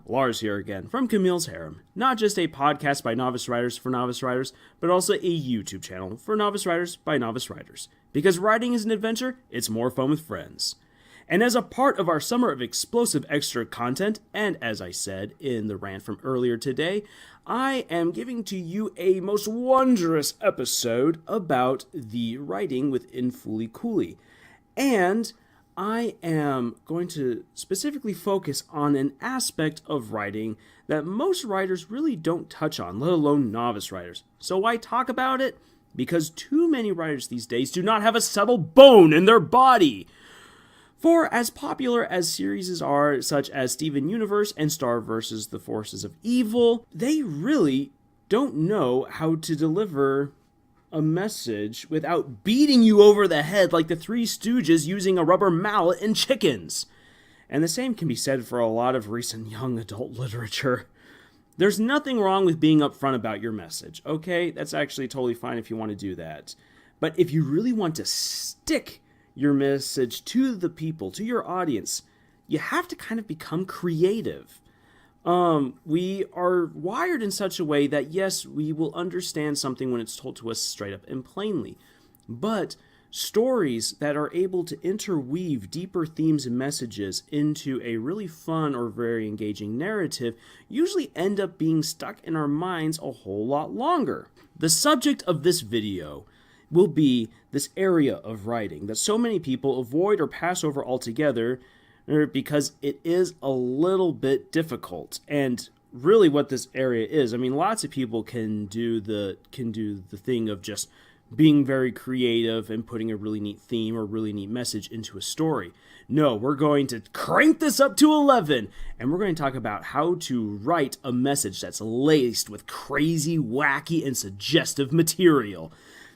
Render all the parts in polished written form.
Lars here again from Camille's Harem. Not just a podcast by novice writers for novice writers, but also a YouTube channel for novice writers by novice writers. Because writing is an adventure, it's more fun with friends. And as a part of our summer of explosive extra content, and as I said in the rant from earlier today, I am giving to you a most wondrous episode about the writing within Fuli Culi. And I am going to specifically focus on an aspect of writing that most writers really don't touch on, let alone novice writers. So why talk about it? Because too many writers these days do not have a subtle bone in their body. For as popular as series are, such as Steven Universe and Star vs. the Forces of Evil, they really don't know how to deliver a message without beating you over the head like the Three Stooges using a rubber mallet and chickens. And the same can be said for a lot of recent young adult literature. There's nothing wrong with being upfront about your message, okay? That's actually totally fine if you want to do that. But if you really want to stick your message to the people, to your audience, you have to kind of become creative. We are wired in such a way that, yes, we will understand something when it's told to us straight up and plainly. But stories that are able to interweave deeper themes and messages into a really fun or very engaging narrative usually end up being stuck in our minds a whole lot longer. The subject of this video will be this area of writing that so many people avoid or pass over altogether because it is a little bit difficult. And really what this area is, I mean, lots of people can do the thing of just being very creative and putting a really neat theme or really neat message into a story. No, we're going to crank this up to 11, and we're going to talk about how to write a message that's laced with crazy, wacky, and suggestive material.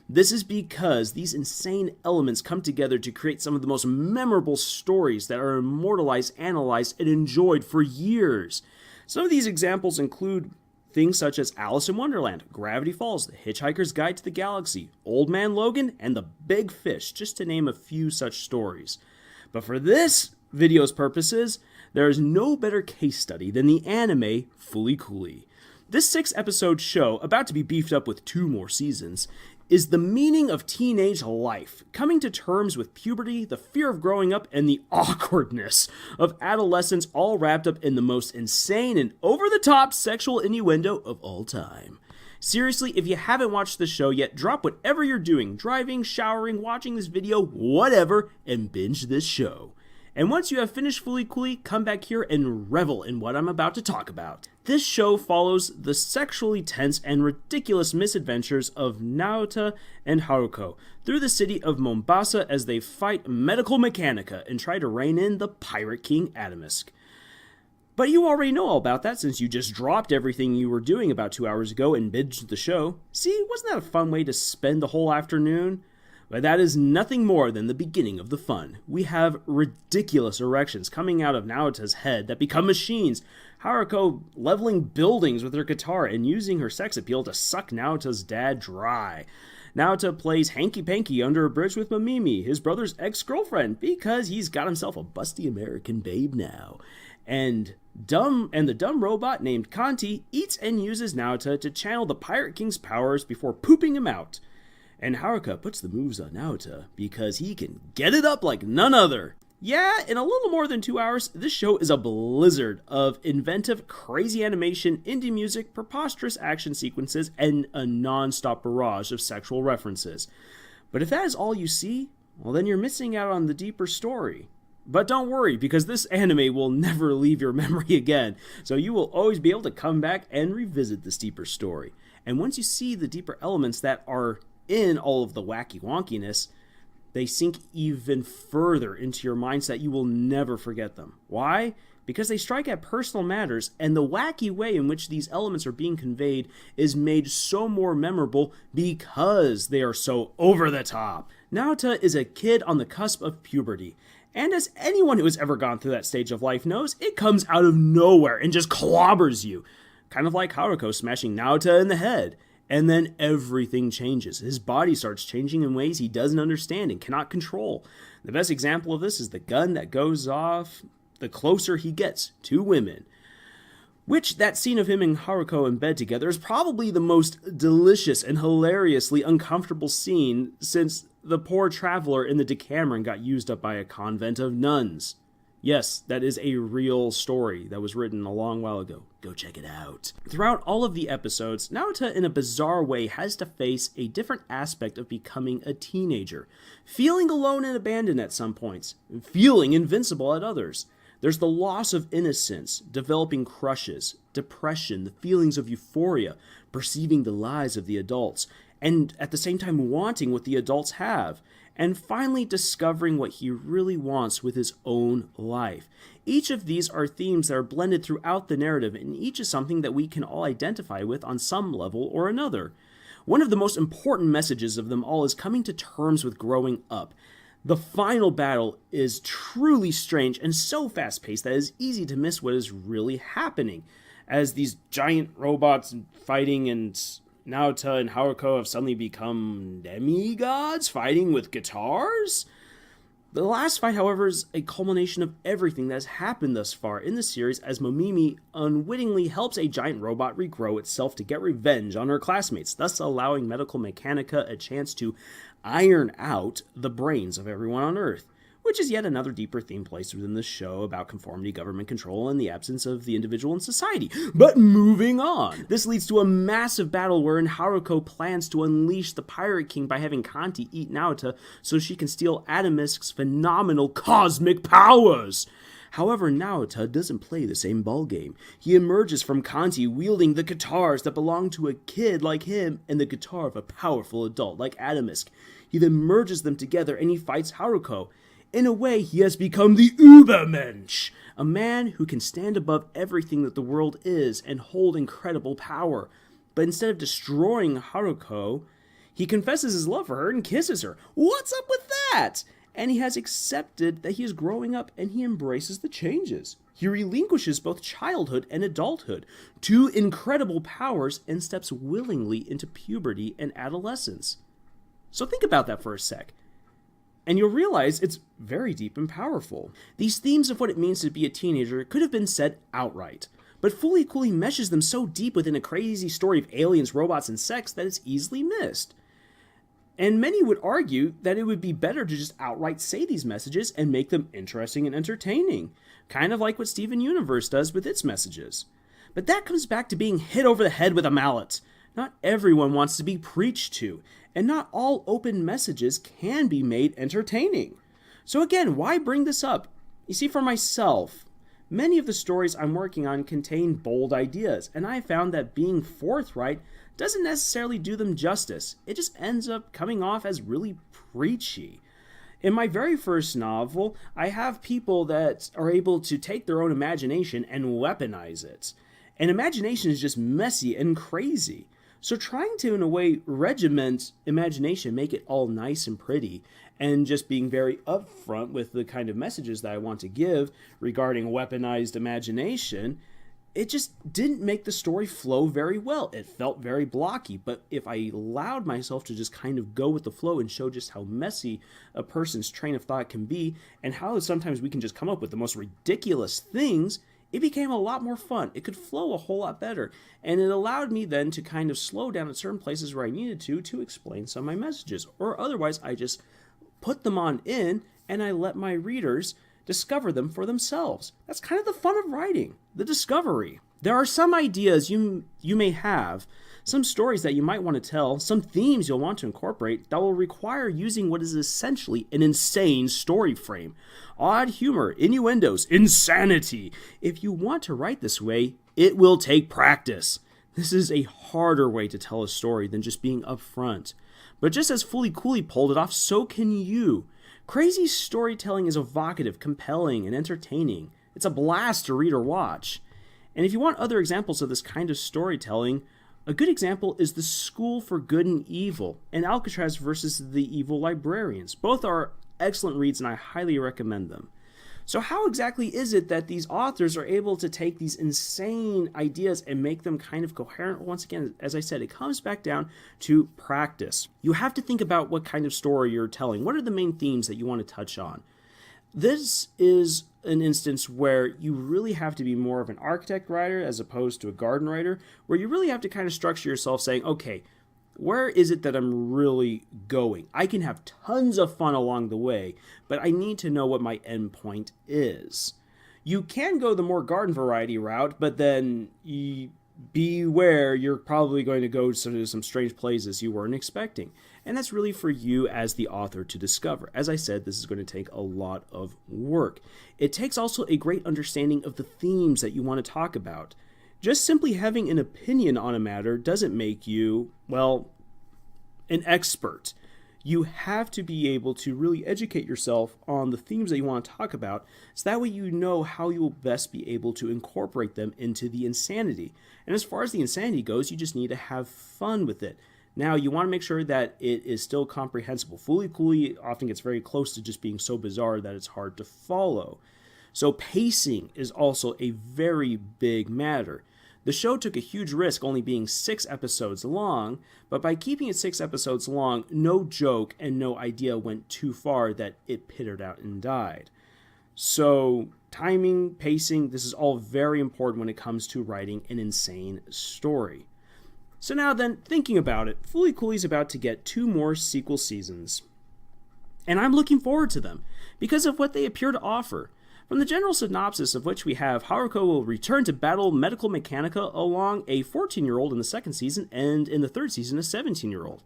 This is because these insane elements come together to create some of the most memorable stories that are immortalized, analyzed, and enjoyed for years. Some of these examples include things such as Alice in Wonderland, Gravity Falls, The Hitchhiker's Guide to the Galaxy, Old Man Logan, and The Big Fish, just to name a few such stories. But for this video's purposes, there is no better case study than the anime Fuli Culi. This 6-episode show, about to be beefed up with 2 more seasons, is the meaning of teenage life, coming to terms with puberty, the fear of growing up, and the awkwardness of adolescence, all wrapped up in the most insane and over-the-top sexual innuendo of all time. Seriously, if you haven't watched the show yet, drop whatever you're doing, driving, showering, watching this video, whatever, and binge this show. And once you have finished Fuli Culi, come back here and revel in what I'm about to talk about. This show follows the sexually tense and ridiculous misadventures of Naota and Haruko through the city of Mombasa as they fight medical mechanica and try to rein in the Pirate King Adamisk. But you already know all about that since you just dropped everything you were doing about 2 hours ago and binged the show. See, wasn't that a fun way to spend the whole afternoon? But that is nothing more than the beginning of the fun. We have ridiculous erections coming out of Naota's head that become machines, Haruko leveling buildings with her guitar and using her sex appeal to suck Naota's dad dry. Naota plays hanky-panky under a bridge with Mamimi, his brother's ex-girlfriend, because he's got himself a busty American babe now. And the dumb robot named Kanti eats and uses Naota to channel the Pirate King's powers before pooping him out. And Haruka puts the moves on Naota because he can get it up like none other. Yeah, in a little more than 2 hours, this show is a blizzard of inventive, crazy animation, indie music, preposterous action sequences, and a non-stop barrage of sexual references. But if that is all you see, well then you're missing out on the deeper story. But don't worry, because this anime will never leave your memory again, so you will always be able to come back and revisit this deeper story. And once you see the deeper elements that are in all of the wacky wonkiness, they sink even further into your mindset. You will never forget them. Why? Because they strike at personal matters, and the wacky way in which these elements are being conveyed is made so more memorable because they are so over the top. Naota is a kid on the cusp of puberty, and as anyone who has ever gone through that stage of life knows, it comes out of nowhere and just clobbers you. Kind of like Haruko smashing Naota in the head. And then everything changes. His body starts changing in ways he doesn't understand and cannot control. The best example of this is the gun that goes off the closer he gets to women. Which, that scene of him and Haruko in bed together is probably the most delicious and hilariously uncomfortable scene since the poor traveler in the Decameron got used up by a convent of nuns. Yes, that is a real story that was written a long while ago. Go check it out. Throughout all of the episodes, Naota in a bizarre way has to face a different aspect of becoming a teenager. Feeling alone and abandoned at some points, and feeling invincible at others. There's the loss of innocence, developing crushes, depression, the feelings of euphoria, perceiving the lies of the adults, and at the same time wanting what the adults have, and finally discovering what he really wants with his own life. Each of these are themes that are blended throughout the narrative, and each is something that we can all identify with on some level or another. One of the most important messages of them all is coming to terms with growing up. The final battle is truly strange and so fast-paced that it is easy to miss what is really happening, as these giant robots fighting and Naota and Haruko have suddenly become demigods fighting with guitars? The last fight, however, is a culmination of everything that has happened thus far in the series, as Momimi unwittingly helps a giant robot regrow itself to get revenge on her classmates, thus allowing Medical Mechanica a chance to iron out the brains of everyone on Earth, which is yet another deeper theme placed within the show about conformity, government control, and the absence of the individual in society. But moving on, this leads to a massive battle wherein Haruko plans to unleash the Pirate King by having Kanti eat Naota so she can steal Atomisk's phenomenal cosmic powers. However, Naota doesn't play the same ballgame. He emerges from Kanti wielding the guitars that belong to a kid like him and the guitar of a powerful adult like Atomisk. He then merges them together and he fights Haruko. In a way, he has become the Übermensch, a man who can stand above everything that the world is and hold incredible power. But instead of destroying Haruko, he confesses his love for her and kisses her. What's up with that? And he has accepted that he is growing up and he embraces the changes. He relinquishes both childhood and adulthood, two incredible powers, and steps willingly into puberty and adolescence. So think about that for a sec. And you'll realize it's very deep and powerful. These themes of what it means to be a teenager could have been said outright, but Fuli Culi meshes them so deep within a crazy story of aliens, robots, and sex that it's easily missed. And many would argue that it would be better to just outright say these messages and make them interesting and entertaining, kind of like what Steven Universe does with its messages. But that comes back to being hit over the head with a mallet. Not everyone wants to be preached to, and not all open messages can be made entertaining. So again, why bring this up? You see, for myself, many of the stories I'm working on contain bold ideas, and I found that being forthright doesn't necessarily do them justice. It just ends up coming off as really preachy. In my very first novel, I have people that are able to take their own imagination and weaponize it. And imagination is just messy and crazy. So trying to, in a way, regiment imagination, make it all nice and pretty, and just being very upfront with the kind of messages that I want to give regarding weaponized imagination, it just didn't make the story flow very well. It felt very blocky, but if I allowed myself to just kind of go with the flow and show just how messy a person's train of thought can be, and how sometimes we can just come up with the most ridiculous things, it became a lot more fun. It could flow a whole lot better. And it allowed me then to kind of slow down at certain places where I needed to explain some of my messages. Or otherwise, I just put them on in and I let my readers discover them for themselves. That's kind of the fun of writing, the discovery. There are some ideas you may have, some stories that you might want to tell, some themes you'll want to incorporate that will require using what is essentially an insane story frame. Odd humor, innuendos, insanity. If you want to write this way, it will take practice. This is a harder way to tell a story than just being upfront. But just as Fuli Culi pulled it off, so can you. Crazy storytelling is evocative, compelling, and entertaining. It's a blast to read or watch. And if you want other examples of this kind of storytelling, a good example is The School for Good and Evil and Alcatraz versus the Evil Librarians. Both are excellent reads and I highly recommend them. So how exactly is it that these authors are able to take these insane ideas and make them kind of coherent? Once again, as I said, it comes back down to practice. You have to think about what kind of story you're telling. What are the main themes that you want to touch on? This is an instance where you really have to be more of an architect writer as opposed to a garden writer, where you really have to kind of structure yourself saying, okay, where is it that I'm really going? I can have tons of fun along the way, but I need to know what my end point is. You can go the more garden variety route, but then beware, you're probably going to go to some strange places you weren't expecting. And that's really for you as the author to discover. As I said, this is going to take a lot of work. It takes also a great understanding of the themes that you want to talk about. Just simply having an opinion on a matter doesn't make you, well, an expert. You have to be able to really educate yourself on the themes that you want to talk about, so that way you know how you will best be able to incorporate them into the insanity. And as far as the insanity goes, you just need to have fun with it. Now, you want to make sure that it is still comprehensible. Fuli Culi often gets very close to just being so bizarre that it's hard to follow. So pacing is also a very big matter. The show took a huge risk only being 6 episodes long, but by keeping it 6 episodes long, no joke and no idea went too far that it pittered out and died. So timing, pacing, this is all very important when it comes to writing an insane story. So now then, thinking about it, Fuli Culi is about to get 2 more sequel seasons. And I'm looking forward to them, because of what they appear to offer. From the general synopsis of which we have, Haruko will return to battle Medical Mechanica along a 14-year-old in the 2nd season, and in the 3rd season, a 17-year-old.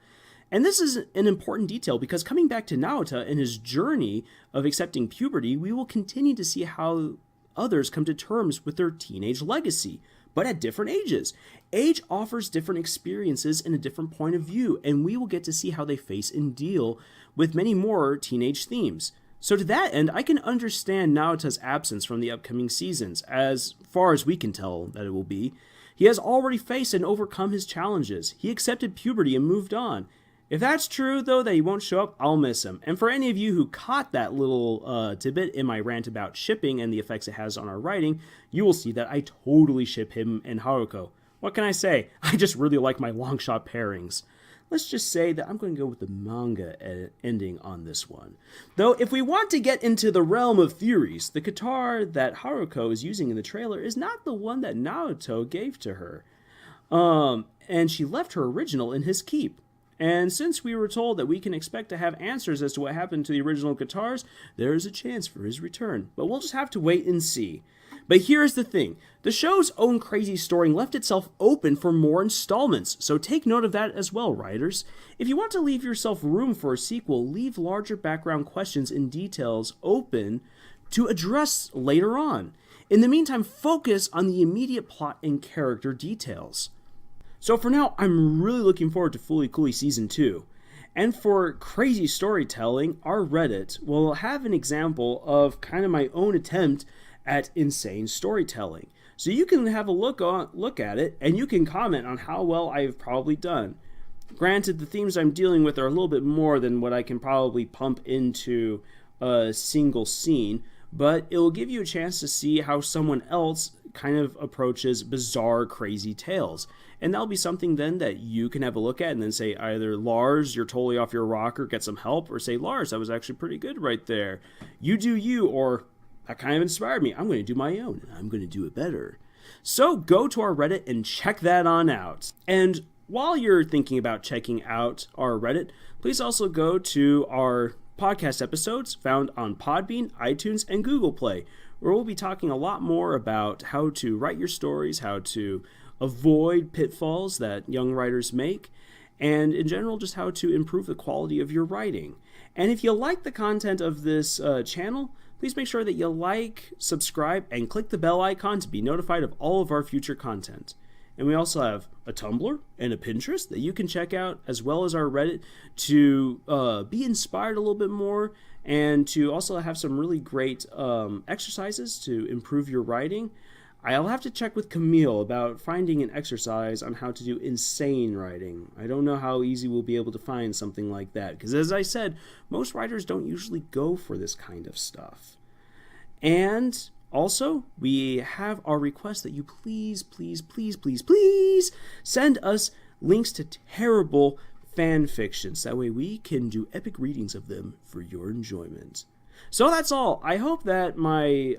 And this is an important detail, because coming back to Naota and his journey of accepting puberty, we will continue to see how others come to terms with their teenage legacy, but at different ages. Age offers different experiences and a different point of view, and we will get to see how they face and deal with many more teenage themes. So to that end, I can understand Naota's absence from the upcoming seasons, as far as we can tell that it will be. He has already faced and overcome his challenges. He accepted puberty and moved on. If that's true, though, that he won't show up, I'll miss him. And for any of you who caught that little tidbit in my rant about shipping and the effects it has on our writing, you will see that I totally ship him and Haruko. What can I say? I just really like my long shot pairings. Let's just say that I'm going to go with the manga ending on this one. Though, if we want to get into the realm of theories, the guitar that Haruko is using in the trailer is not the one that Naoto gave to her. And she left her original in his keep. And since we were told that we can expect to have answers as to what happened to the original guitars, there is a chance for his return. But we'll just have to wait and see. But here's the thing. The show's own crazy story left itself open for more installments, so take note of that as well, writers. If you want to leave yourself room for a sequel, leave larger background questions and details open to address later on. In the meantime, focus on the immediate plot and character details. So for now, I'm really looking forward to Fuli Culi Season 2. And for crazy storytelling, our Reddit will have an example of kind of my own attempt at insane storytelling. So you can have a look at it, and you can comment on how well I've probably done. Granted, the themes I'm dealing with are a little bit more than what I can probably pump into a single scene, but it will give you a chance to see how someone else kind of approaches bizarre, crazy tales. And that'll be something then that you can have a look at and then say either, Lars, you're totally off your rocker, get some help, or say, Lars, that was actually pretty good right there. You do you, or that kind of inspired me. I'm going to do my own, and I'm going to do it better. So go to our Reddit and check that on out. And while you're thinking about checking out our Reddit, please also go to our podcast episodes found on Podbean, iTunes, and Google Play, where we'll be talking a lot more about how to write your stories, how to avoid pitfalls that young writers make, and in general, just how to improve the quality of your writing. And if you like the content of this channel, please make sure that you like, subscribe, and click the bell icon to be notified of all of our future content. And we also have a Tumblr and a Pinterest that you can check out, as well as our Reddit, to be inspired a little bit more, and to also have some really great exercises to improve your writing. I'll have to check with Camille about finding an exercise on how to do insane writing. I don't know how easy we'll be able to find something like that, because as I said, most writers don't usually go for this kind of stuff. And also, we have our request that you please send us links to terrible fan fictions. That way we can do epic readings of them for your enjoyment. So that's all. I hope that my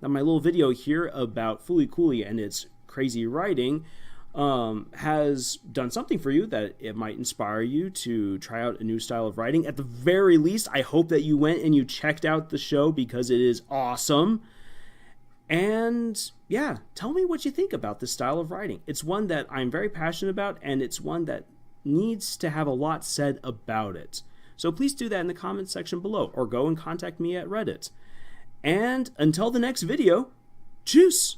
little video here about Fuli Culi and its crazy writing has done something for you, that it might inspire you to try out a new style of writing. At the very least, I hope that you went and you checked out the show, because it is awesome. And yeah, tell me what you think about this style of writing. It's one that I'm very passionate about, and it's one that needs to have a lot said about it. So please do that in the comments section below, or go and contact me at Reddit. And until the next video, tschüss!